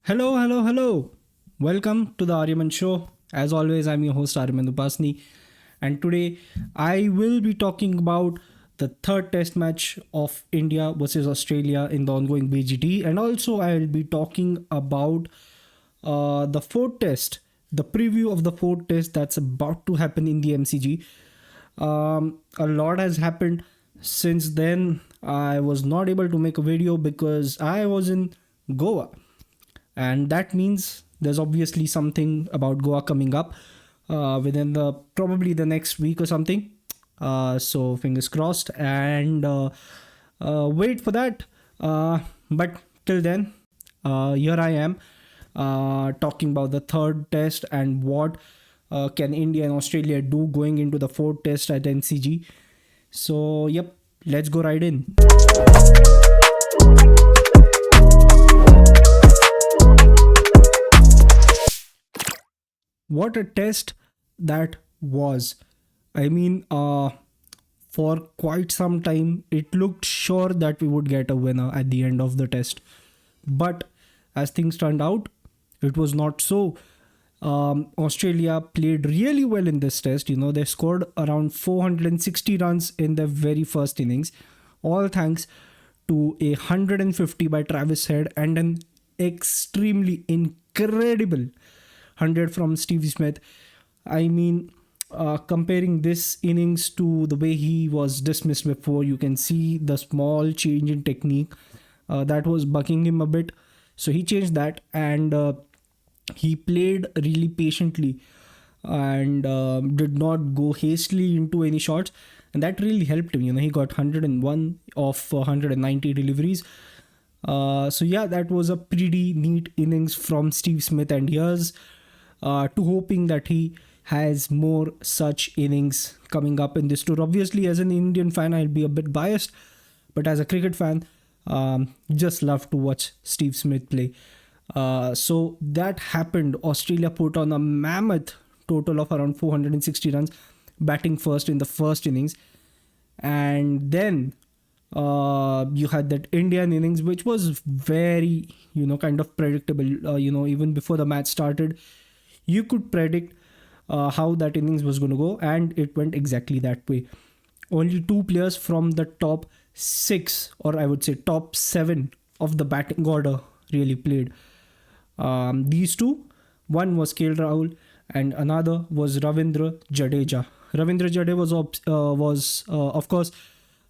Hello, hello, hello. Welcome to the Aryaman Show. As always, I'm your host Aryaman Upasni, and today I will be talking about the third test match of India versus Australia in the ongoing BGT, and also I will be talking about the fourth test, the preview of the fourth test that's about to happen in the MCG. A lot has happened since then. I was not able to make a video because I was in Goa, and that means there's obviously something about Goa coming up within the probably the next week or something. So fingers crossed and wait for that. But till then, here I am talking about the third test and what can India and Australia do going into the fourth test at NCG. So yep, let's go right in. What a test that was. I mean, for quite some time, it looked sure that we would get a winner at the end of the test. But as things turned out, it was not so. Australia played really well in this test. You know, they scored around 460 runs in their very first innings, all thanks to a 150 by Travis Head and an extremely incredible 100 from Steve Smith. I mean, comparing this innings to the way he was dismissed before, you can see the small change in technique that was bucking him a bit. So he changed that and he played really patiently and did not go hastily into any shots. And that really helped him. You know, he got 101 of 190 deliveries. So yeah, that was a pretty neat innings from Steve Smith. And here's to hoping that he has more such innings coming up in this tour. Obviously, as an Indian fan, I'll be a bit biased, but as a cricket fan, just love to watch Steve Smith play. So that happened. Australia put on a mammoth total of around 460 runs, batting first in the first innings, and then you had that Indian innings, which was very kind of predictable. Even before the match started, you could predict how that innings was going to go, and it went exactly that way. Only two players from the top six, or I would say top seven of the batting order, really played. These two, one was KL Rahul, and another was Ravindra Jadeja. Ravindra Jadeja was of course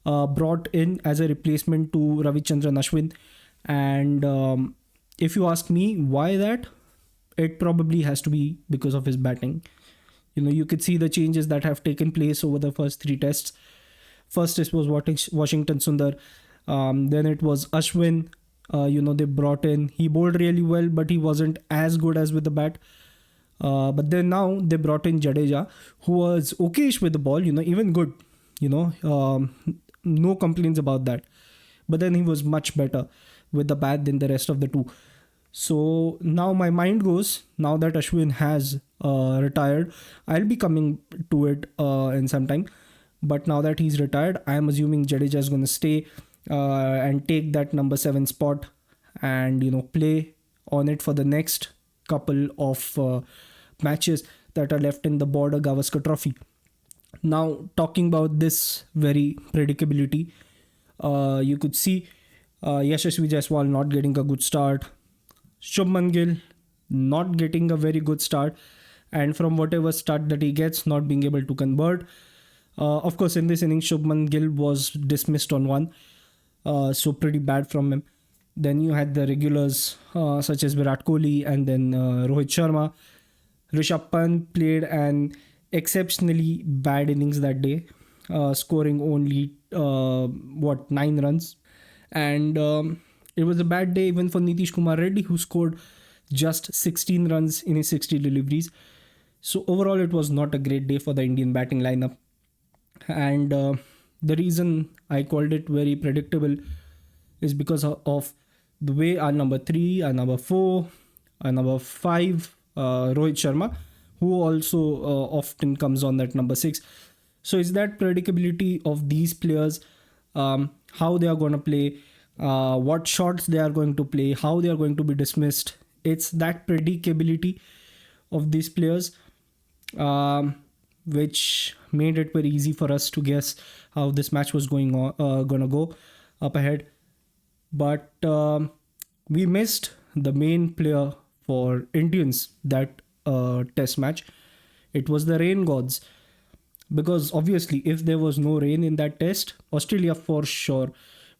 brought in as a replacement to Ravichandran Ashwin, and if you ask me why that, it probably has to be because of his batting. You could see the changes that have taken place over the first three tests. First test was Washington Sundar, then it was Ashwin. They brought in, he bowled really well, but he wasn't as good as with the bat. But then now they brought in Jadeja, who was okayish with the ball, even good, no complaints about that. But then he was much better with the bat than the rest of the two. So now my mind goes, now that Ashwin has retired, I'll be coming to it in some time. But now that he's retired, I'm assuming Jadeja is going to stay and take that number 7 spot and play on it for the next couple of matches that are left in the Border Gavaskar Trophy. Now, talking about this very predictability, you could see Yashasvi Jaiswal not getting a good start, Shubman Gill not getting a very good start, and from whatever start that he gets, not being able to convert. Of course, in this inning, Shubman Gill was dismissed on one, so pretty bad from him. Then you had the regulars such as Virat Kohli and then Rohit Sharma. Rishabh Pant played an exceptionally bad innings that day, scoring only 9 runs, and it was a bad day even for Nitish Kumar Reddy, who scored just 16 runs in his 60 deliveries. So overall, it was not a great day for the Indian batting lineup. And the reason I called it very predictable is because of the way our number 3, our number 4, our number 5, Rohit Sharma, who also often comes on that number 6. So it's that predictability of these players, how they are going to play, what shots they are going to play, how they are going to be dismissed it's that predictability of these players, um, which made it very easy for us to guess how this match was gonna go up ahead. But we missed the main player for Indians that test match. It was the rain gods, because obviously if there was no rain in that test, Australia for sure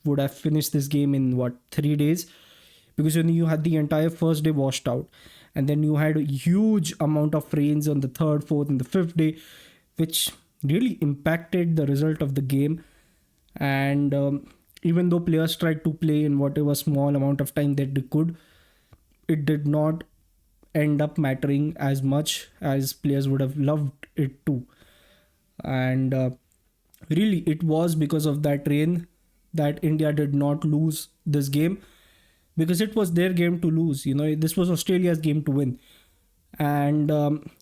would have finished this game in what, 3 days, because when you had the entire first day washed out, and then you had a huge amount of rains on the third, fourth, and the fifth day, which really impacted the result of the game. And even though players tried to play in whatever small amount of time that they could, it did not end up mattering as much as players would have loved it to. And really, it was because of that rain that India did not lose this game, because it was their game to lose. This was Australia's game to win. And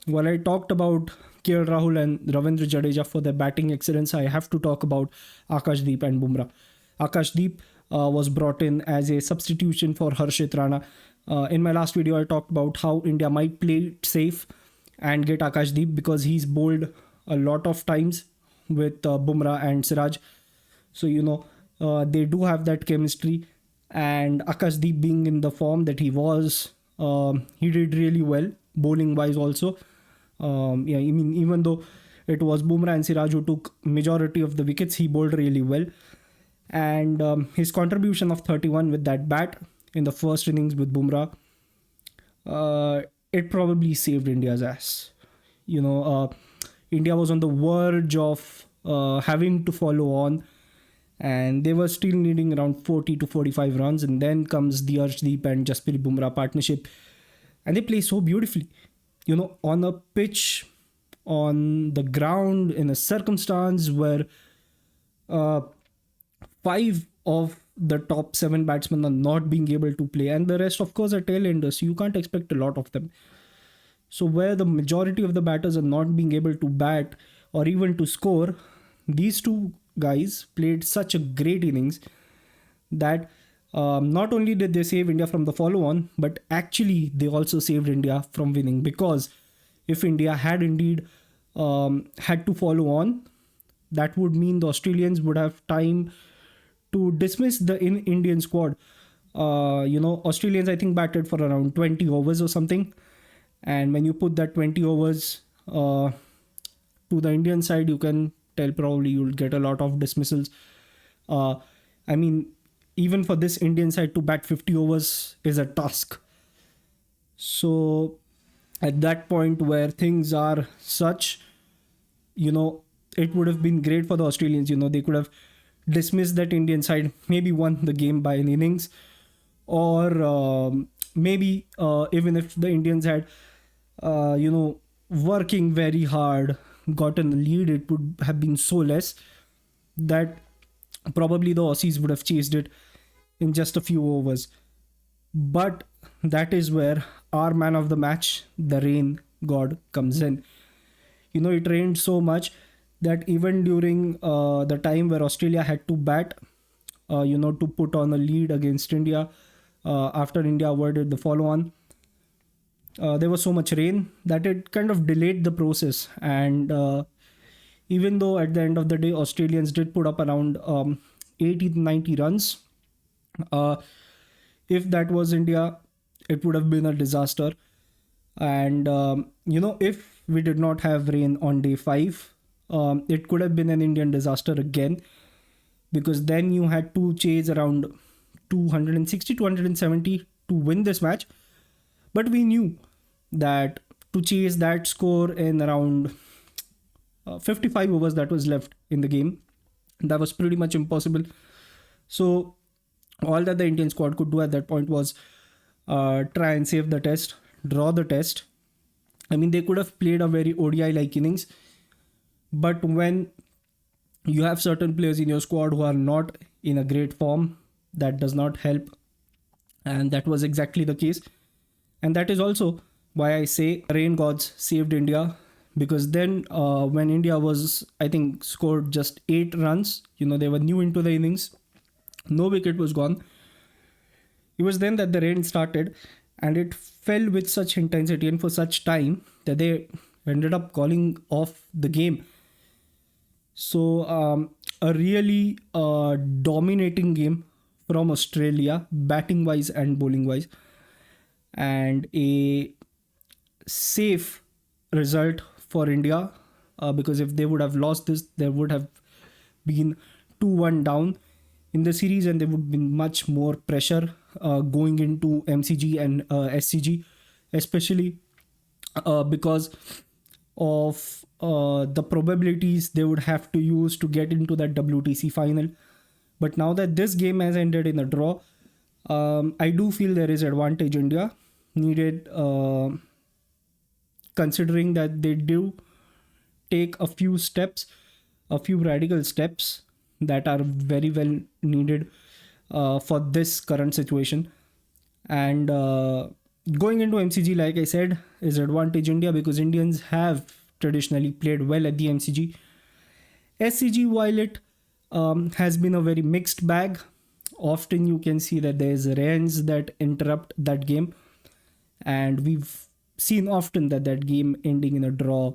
while I talked about KL Rahul and Ravindra Jadeja for their batting excellence, I have to talk about Akashdeep and Bumrah. Akashdeep was brought in as a substitution for Harshit Rana. In my last video, I talked about how India might play it safe and get Akashdeep, because he's bowled a lot of times with Bumrah and Siraj. So, they do have that chemistry. And Akashdeep, being in the form that he was, he did really well, bowling wise also. Yeah, I mean, even though it was Bumrah and Siraj who took majority of the wickets, he bowled really well. And his contribution of 31 with that bat in the first innings with Bumrah, it probably saved India's ass. India was on the verge of having to follow on, and they were still needing around 40 to 45 runs. And then comes the Arshdeep and Jasprit Bumrah partnership, and they play so beautifully. On a pitch, on the ground, in a circumstance where five of the top seven batsmen are not being able to play, and the rest, of course, are tailenders. So you can't expect a lot of them. So where the majority of the batters are not being able to bat or even to score, these two guys played such a great innings that not only did they save India from the follow-on, but actually they also saved India from winning. Because if India had indeed had to follow on, that would mean the Australians would have time to dismiss the Indian squad. Australians, I think, batted for around 20 overs or something. And when you put that 20 overs to the Indian side, you can tell probably you'll get a lot of dismissals. I mean, even for this Indian side to bat 50 overs is a task. So at that point where things are such, it would have been great for the Australians. They could have dismissed that Indian side, maybe won the game by an innings, or maybe even if the Indians had, working very hard, gotten the lead, it would have been so less that probably the Aussies would have chased it in just a few overs. But that is where our man of the match, the rain god, comes in. It rained so much that even during the time where Australia had to bat, to put on a lead against India, after India avoided the follow-on, there was so much rain that it kind of delayed the process. And even though at the end of the day, Australians did put up around 80 to 90 runs, if that was India, it would have been a disaster. And, if we did not have rain on day 5, it could have been an Indian disaster again, because then you had to chase around 260, 270 to win this match. But we knew that to chase that score in around 55 overs that was left in the game, that was pretty much impossible. So all that the Indian squad could do at that point was try and save the test, draw the test. I mean, they could have played a very ODI-like innings, but when you have certain players in your squad who are not in a great form, that does not help. And that was exactly the case. And that is also why I say rain gods saved India, because then when India was, I think, scored just 8 runs, they were new into the innings, no wicket was gone. It was then that the rain started, and it fell with such intensity and for such time that they ended up calling off the game. So, a really dominating game from Australia, batting wise and bowling wise, and a safe result for India, because if they would have lost this, there would have been 2-1 down in the series, and there would be much more pressure going into MCG and SCG, especially because of the probabilities they would have to use to get into that WTC final. But now that this game has ended in a draw, I do feel there is advantage India needed, considering that they do take a few steps, a few radical steps that are very well needed for this current situation. And going into MCG, like I said, is advantage India because Indians have traditionally played well at the MCG. SCG, while it has been a very mixed bag, often you can see that there's rains that interrupt that game, and we've seen often that game ending in a draw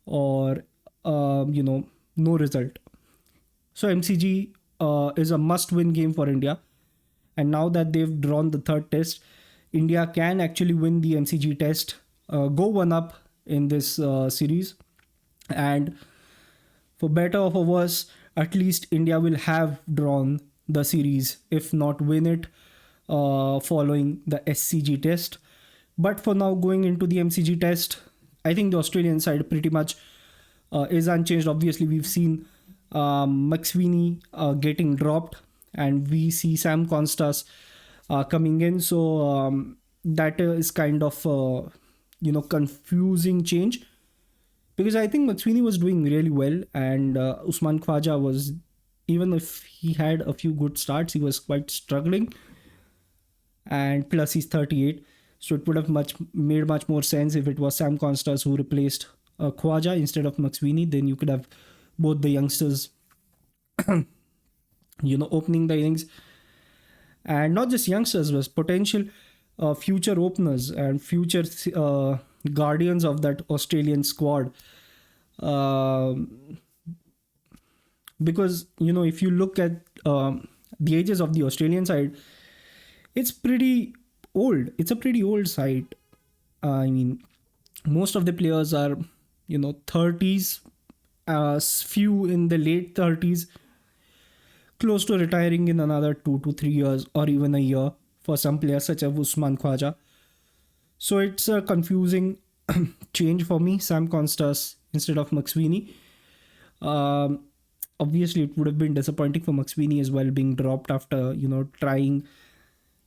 or no result. So MCG is a must-win game for India, and now that they've drawn the third test, India can actually win the MCG test, go one up in this series, and for better or for worse, at least India will have drawn the series, if not win it, following the SCG test. But for now, going into the MCG test, I think the Australian side pretty much is unchanged. Obviously, we've seen McSweeney getting dropped, and we see Sam Constas coming in. So that is kind of confusing change, because I think McSweeney was doing really well, and Usman Khwaja was, even if he had a few good starts, he was quite struggling. And plus he's 38, so it would have made much more sense if it was Sam Constas who replaced Khwaja instead of McSweeney. Then you could have both the youngsters opening the innings, and not just youngsters, but potential future openers and future guardians of that Australian squad. Because if you look at the ages of the Australian side, it's pretty old. It's a pretty old side. I mean, most of the players are 30s, few in the late 30s, close to retiring in another 2 to 3 years or even a year for some players such as Usman Khwaja. So it's a confusing change for me, Sam Constas instead of McSweeney. Obviously, it would have been disappointing for McSweeney as well, being dropped after trying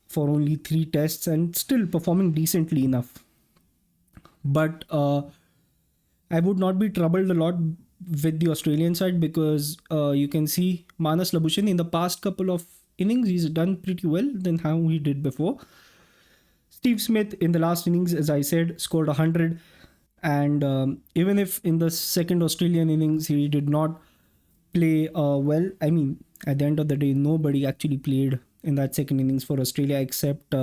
for only 3 tests and still performing decently enough. But I would not be troubled a lot with the Australian side, because you can see Manas Labuschagne in the past couple of innings, he's done pretty well than how he did before. Steve Smith in the last innings, as I said, scored 100. And even if in the second Australian innings he did not play well, I mean, at the end of the day, nobody actually played in that second innings for Australia except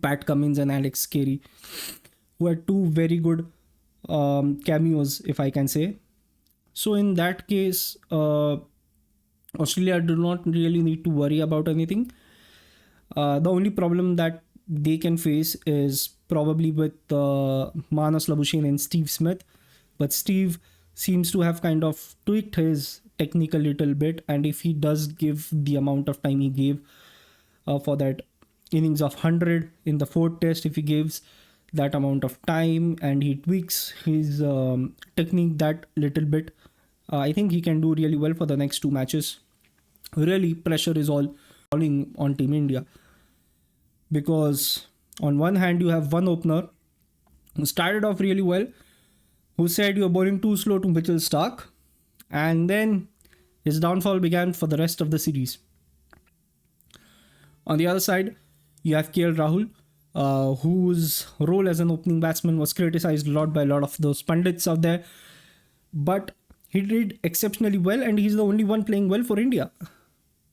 Pat Cummins and Alex Carey, who had 2 very good cameos, if I can say. So in that case, Australia do not really need to worry about anything. The only problem that they can face is probably with Manas Labuschagne and Steve Smith. But Steve seems to have kind of tweaked his technique a little bit, and if he does give the amount of time he gave for that innings of 100 in the 4th test, if he gives that amount of time and he tweaks his technique that little bit, I think he can do really well for the next 2 matches. Really, pressure is all falling on Team India, because on one hand you have one opener who started off really well, who said you're bowling too slow to Mitchell Starc, and then his downfall began for the rest of the series. On the other side, you have KL Rahul, whose role as an opening batsman was criticized a lot by a lot of those pundits out there, but he did exceptionally well, and he's the only one playing well for India.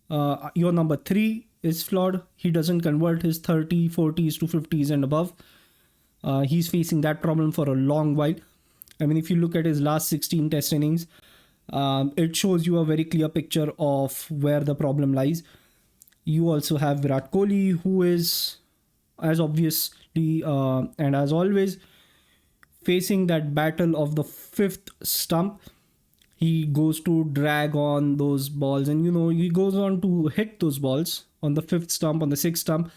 Your number 3 is flawed. He doesn't convert his 30, 40s to 50s and above. He's facing that problem for a long while. I mean, if you look at his last 16 test innings, it shows you a very clear picture of where the problem lies. You also have Virat Kohli, who is, as obviously and as always, facing that battle of the fifth stump. He goes to drag on those balls, and he goes on to hit those balls on the fifth stump, on the sixth stump,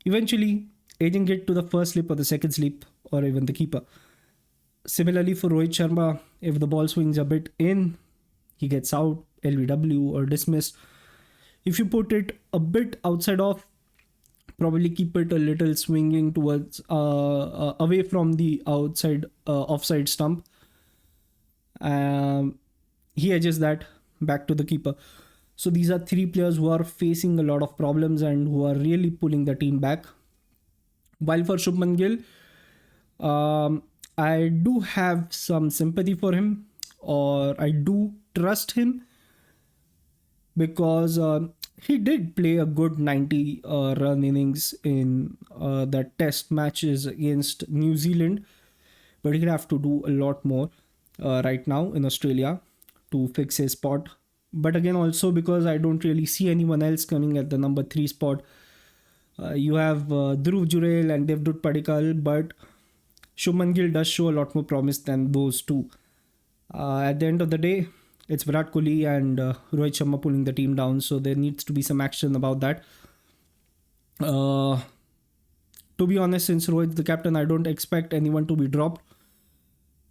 eventually edging it to the first slip or the second slip or even the keeper. Similarly for Rohit Sharma, if the ball swings a bit in, he gets out, LBW or dismissed. If you put it a bit outside off, probably keep it a little swinging towards away from the outside offside stump. He edges that back to the keeper. So these are three players who are facing a lot of problems and who are really pulling the team back. While for Shubman Gill, I do have some sympathy for him, or I do trust him, because he did play a good 90 run innings in that test matches against New Zealand, but he'd have to do a lot more right now in Australia to fix his spot. But again, also because I don't really see anyone else coming at the number 3 spot. You have Dhruv Jurel and Devdutt Padikkal, but Shubman Gill does show a lot more promise than those two. At the end of the day, it's Virat Kohli and Rohit Sharma pulling the team down, so there needs to be some action about that. To be honest, since Rohit's the captain, I don't expect anyone to be dropped,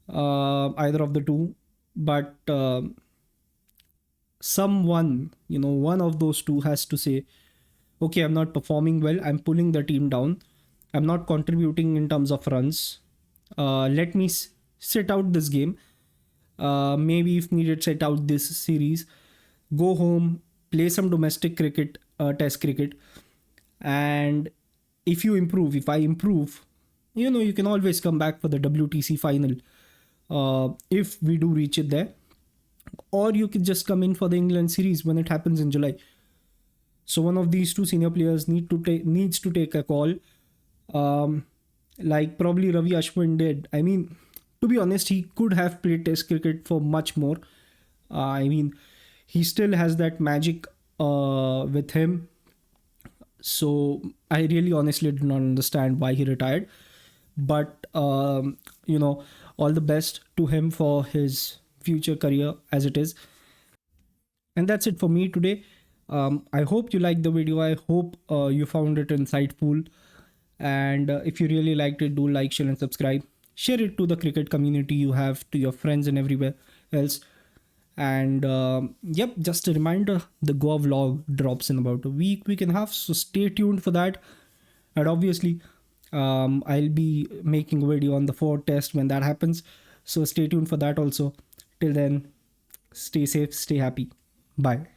either of the two, but someone, one of those two has to say, okay, I'm not performing well, I'm pulling the team down, I'm not contributing in terms of runs, let me sit out this game, maybe if needed sit out this series, go home, play some domestic cricket, test cricket, and if I improve, you can always come back for the WTC final if we do reach it there, or you can just come in for the England series when it happens in July. So one of these two senior players needs to take a call, like probably Ravi Ashwin did. I mean, to be honest, he could have played test cricket for much more. I mean, he still has that magic with him. So I really honestly did not understand why he retired. But, all the best to him for his future career as it is. And that's it for me today. I hope you liked the video. I hope you found it insightful. And if you really liked it, do like, share and subscribe. Share it to the cricket community you have, to your friends and everywhere else. And just a reminder, the Goa vlog drops in about a week and a half. So stay tuned for that. And obviously, I'll be making a video on the Ford test when that happens. So stay tuned for that also. Till then, stay safe, stay happy. Bye.